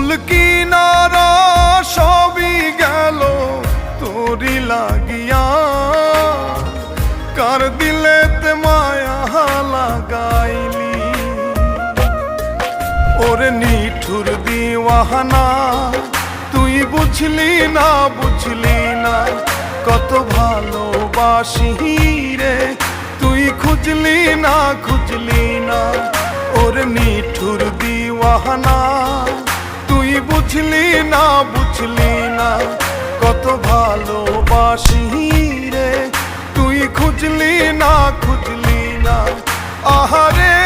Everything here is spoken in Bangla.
কুল কিনারা সবই গেল তোরি লাগিয়া, কার দিলেতে মায়া লাগাইলি। ওরে নিঠুর দিওয়ানা তুই বুঝলি না বুঝলি না, কত ভালোবাসি রে তুই খুঁজলি না খুঁজলি না। ওরে নিঠুর দিওয়ানা তুই বুঝলি না বুঝলি না, কত ভালোবাসি রে তুই খুঁজলি না খুঁজলি না। আহারে